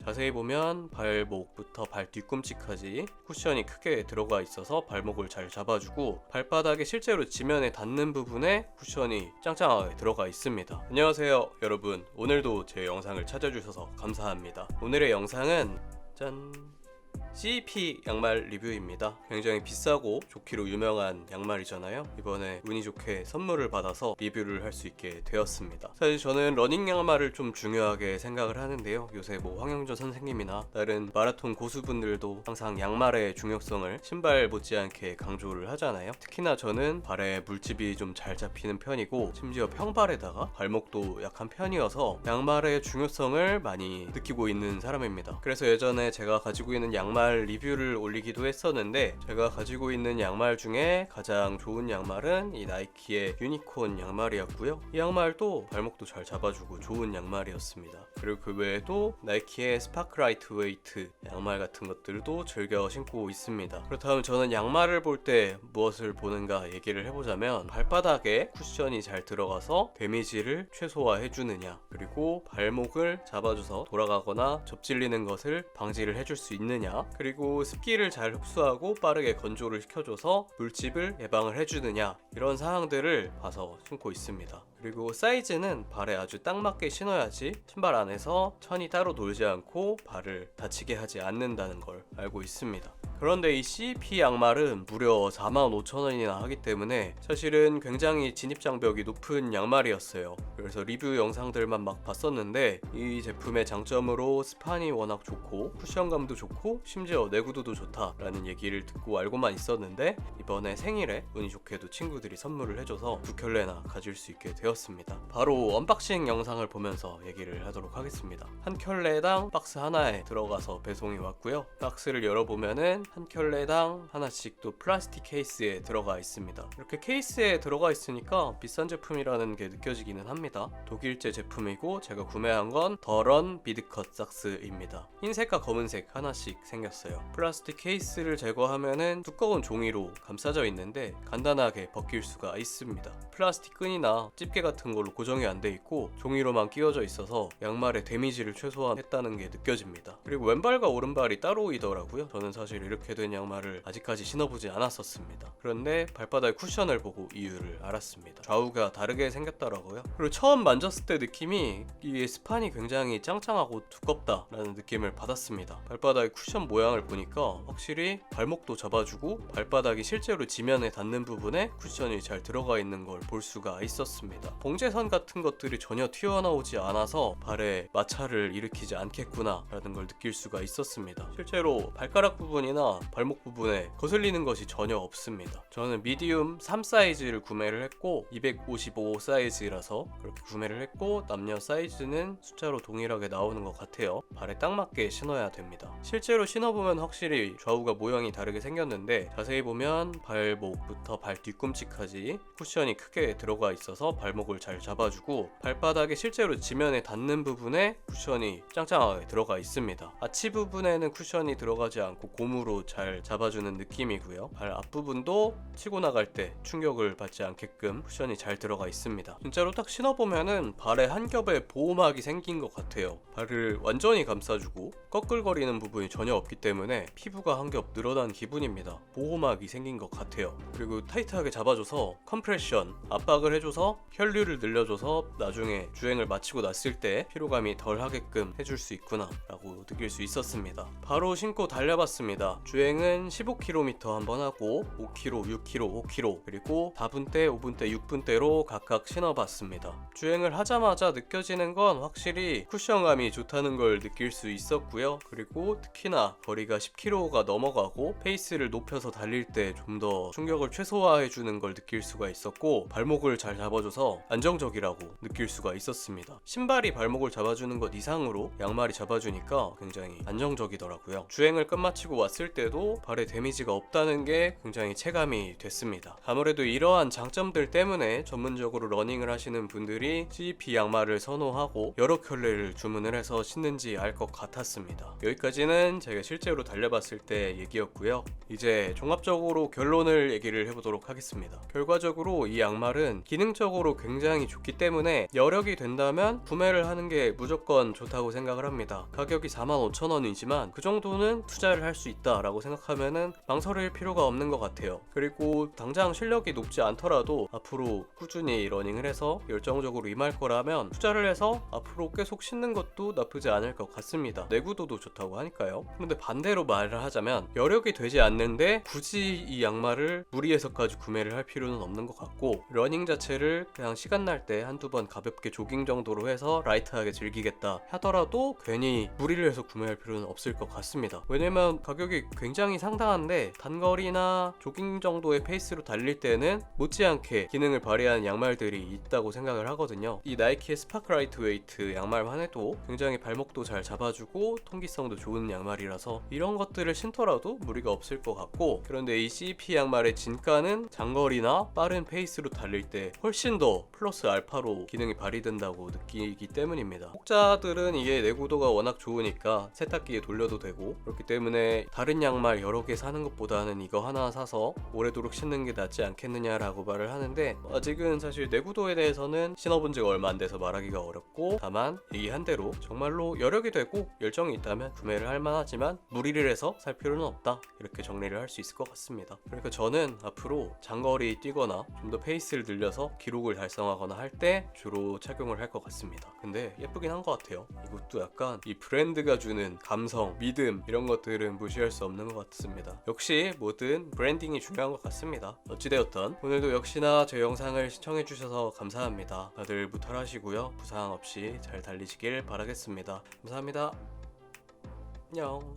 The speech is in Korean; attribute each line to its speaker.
Speaker 1: 자세히 보면 발목부터 발 뒤꿈치까지 쿠션이 크게 들어가 있어서 발목을 잘 잡아주고 발바닥에 실제로 지면에 닿는 부분에 쿠션이 짱짱하게 들어가 있습니다. 안녕하세요 여러분, 오늘도 제 영상을 찾아주셔서 감사합니다. 오늘의 영상은 짠! CEP 양말 리뷰입니다. 굉장히 비싸고 좋기로 유명한 양말이잖아요. 이번에 운이 좋게 선물을 받아서 리뷰를 할 수 있게 되었습니다. 사실 저는 러닝 양말을 좀 중요하게 생각을 하는데요. 요새 황영조 선생님이나 다른 마라톤 고수분들도 항상 양말의 중요성을 신발 못지않게 강조를 하잖아요. 특히나 저는 발에 물집이 좀 잘 잡히는 편이고 심지어 평발에다가 발목도 약한 편이어서 양말의 중요성을 많이 느끼고 있는 사람입니다. 그래서 예전에 제가 가지고 있는 양말 리뷰를 올리기도 했었는데, 제가 가지고 있는 양말 중에 가장 좋은 양말은 이 나이키의 유니콘 양말이었고요. 이 양말도 발목도 잘 잡아주고 좋은 양말이었습니다. 그리고 그 외에도 나이키의 스파크 라이트 웨이트 양말 같은 것들도 즐겨 신고 있습니다. 그렇다면 저는 양말을 볼 때 무엇을 보는가 얘기를 해보자면, 발바닥에 쿠션이 잘 들어가서 데미지를 최소화해주느냐, 그리고 발목을 잡아줘서 돌아가거나 접질리는 것을 방지를 해줄 수 있느냐, 그리고 습기를 잘 흡수하고 빠르게 건조를 시켜줘서 물집을 예방을 해주느냐, 이런 사항들을 봐서 신고 있습니다. 그리고 사이즈는 발에 아주 딱 맞게 신어야지 신발 안에서 천이 따로 돌지 않고 발을 다치게 하지 않는다는 걸 알고 있습니다. 그런데 이 CEP 양말은 무려 45,000원이나 하기 때문에 사실은 굉장히 진입장벽이 높은 양말이었어요. 그래서 리뷰 영상들만 막 봤었는데, 이 제품의 장점으로 스판이 워낙 좋고 쿠션감도 좋고 심지어 내구도도 좋다라는 얘기를 듣고 알고만 있었는데, 이번에 생일에 운이 좋게도 친구들이 선물을 해줘서 2켤레나 가질 수 있게 되었습니다. 바로 언박싱 영상을 보면서 얘기를 하도록 하겠습니다. 한 켤레당 박스 하나에 들어가서 배송이 왔고요. 박스를 열어보면은 한 켤레당 하나씩 또 플라스틱 케이스에 들어가 있습니다. 이렇게 케이스에 들어가 있으니까 비싼 제품이라는 게 느껴지기는 합니다. 독일제 제품이고 제가 구매한 건 더런 비드컷 삭스입니다. 흰색과 검은색 하나씩 생겼어요. 플라스틱 케이스를 제거하면은 두꺼운 종이로 감싸져 있는데 간단하게 벗길 수가 있습니다. 플라스틱 끈이나 집게 같은 걸로 고정이 안 돼 있고 종이로만 끼워져 있어서 양말의 데미지를 최소화했다는 게 느껴집니다. 그리고 왼발과 오른발이 따로이더라고요. 저는 사실 이렇게 된 양말을 아직까지 신어보지 않았었습니다. 그런데 발바닥 쿠션을 보고 이유를 알았습니다. 좌우가 다르게 생겼더라고요. 그리고 처음 만졌을 때 느낌이 이 스판이 굉장히 짱짱하고 두껍다라는 느낌을 받았습니다. 발바닥의 쿠션 모양을 보니까 확실히 발목도 잡아주고 발바닥이 실제로 지면에 닿는 부분에 쿠션이 잘 들어가 있는 걸 볼 수가 있었습니다. 봉제선 같은 것들이 전혀 튀어나오지 않아서 발에 마찰을 일으키지 않겠구나 라는 걸 느낄 수가 있었습니다. 실제로 발가락 부분이나 발목 부분에 거슬리는 것이 전혀 없습니다. 저는 미디움 3 사이즈를 구매를 했고 255 사이즈라서 그렇게 구매를 했고, 남녀 사이즈는 숫자로 동일하게 나오는 것 같아요. 발에 딱 맞게 신어야 됩니다. 실제로 신어보면 확실히 좌우가 모양이 다르게 생겼는데, 자세히 보면 발목부터 발 뒤꿈치까지 쿠션이 크게 들어가 있어서 발목을 잘 잡아주고 발바닥에 실제로 지면에 닿는 부분에 쿠션이 짱짱하게 들어가 있습니다. 아치 부분에는 쿠션이 들어가지 않고 고무로 잘 잡아주는 느낌이고요. 발 앞부분도 치고 나갈 때 충격을 받지 않게끔 쿠션이 잘 들어가 있습니다. 진짜로 딱 신어보면은 발에 한 겹의 보호막이 생긴 것 같아요. 발을 완전히 감싸주고 꺼끌거리는 부분이 전혀 없기 때문에 피부가 한 겹 늘어난 기분입니다. 보호막이 생긴 것 같아요. 그리고 타이트하게 잡아줘서 컴프레션, 압박을 해줘서 혈류를 늘려줘서 나중에 주행을 마치고 났을 때 피로감이 덜 하게끔 해줄 수 있구나 라고 느낄 수 있었습니다. 바로 신고 달려봤습니다. 주행은 15km 한번 하고 5km, 6km, 5km 그리고 4분대, 5분대, 6분대로 각각 신어봤습니다. 주행을 하자마자 느껴지는 건 확실히 쿠션감이 좋다는 걸 느낄 수 있었고요. 그리고 특히나 거리가 10km가 넘어가고 페이스를 높여서 달릴 때 좀 더 충격을 최소화해주는 걸 느낄 수가 있었고, 발목을 잘 잡아줘서 안정적이라고 느낄 수가 있었습니다. 신발이 발목을 잡아주는 것 이상으로 양말이 잡아주니까 굉장히 안정적이더라고요. 주행을 끝마치고 왔을 때도 발에 데미지가 없다는 게 굉장히 체감이 됐습니다. 아무래도 이러한 장점들 때문에 전문적으로 러닝을 하시는 분들은 분들이 CEP 양말을 선호하고 여러 켤레를 주문을 해서 신는지 알 것 같았습니다. 여기까지는 제가 실제로 달려봤을 때 얘기였고요. 이제 종합적으로 결론을 얘기를 해보도록 하겠습니다. 결과적으로 이 양말은 기능적으로 굉장히 좋기 때문에 여력이 된다면 구매를 하는 게 무조건 좋다고 생각을 합니다. 가격이 45,000원이지만 그 정도는 투자를 할 수 있다라고 생각하면은 망설일 필요가 없는 것 같아요. 그리고 당장 실력이 높지 않더라도 앞으로 꾸준히 러닝을 해서 열정적으로 임할 거라면 투자를 해서 앞으로 계속 신는 것도 나쁘지 않을 것 같습니다. 내구도도 좋다고 하니까요. 그런데 반대로 말을 하자면 여력이 되지 않는데 굳이 이 양말을 무리해서까지 구매를 할 필요는 없는 것 같고, 러닝 자체를 그냥 시간 날 때 한두 번 가볍게 조깅 정도로 해서 라이트하게 즐기겠다 하더라도 괜히 무리를 해서 구매할 필요는 없을 것 같습니다. 왜냐면 가격이 굉장히 상당한데 단거리나 조깅 정도의 페이스로 달릴 때는 못지않게 기능을 발휘하는 양말들이 있다고 생각을 하거든요. 이 나이키의 스파크 라이트 웨이트 양말만 해도 굉장히 발목도 잘 잡아주고 통기성도 좋은 양말이라서 이런 것들을 신더라도 무리가 없을 것 같고, 그런데 이 CEP 양말의 진가는 장거리나 빠른 페이스로 달릴 때 훨씬 더 플러스 알파로 기능이 발휘된다고 느끼기 때문입니다. 혹자들은 이게 내구도가 워낙 좋으니까 세탁기에 돌려도 되고, 그렇기 때문에 다른 양말 여러 개 사는 것보다는 이거 하나 사서 오래도록 신는 게 낫지 않겠느냐라고 말을 하는데, 아직은 사실 내구도에 대해서는 신어본 지가 얼마 안 돼서 말하기가 어렵고, 다만 얘기한 대로 정말로 여력이 되고 열정이 있다면 구매를 할 만하지만 무리를 해서 살 필요는 없다, 이렇게 정리를 할 수 있을 것 같습니다. 그러니까 저는 앞으로 장거리 뛰거나 좀 더 페이스를 늘려서 기록을 달성하거나 할 때 주로 착용을 할 것 같습니다. 근데 예쁘긴 한 것 같아요. 이것도 약간 이 브랜드가 주는 감성, 믿음, 이런 것들은 무시할 수 없는 것 같습니다. 역시 뭐든 브랜딩이 중요한 것 같습니다. 어찌되었던 오늘도 역시나 제 영상을 시청해주셔서 감사합니다. 다들 무탈하시고요, 부상 없이 잘 달리시길 바라겠습니다. 감사합니다. 안녕.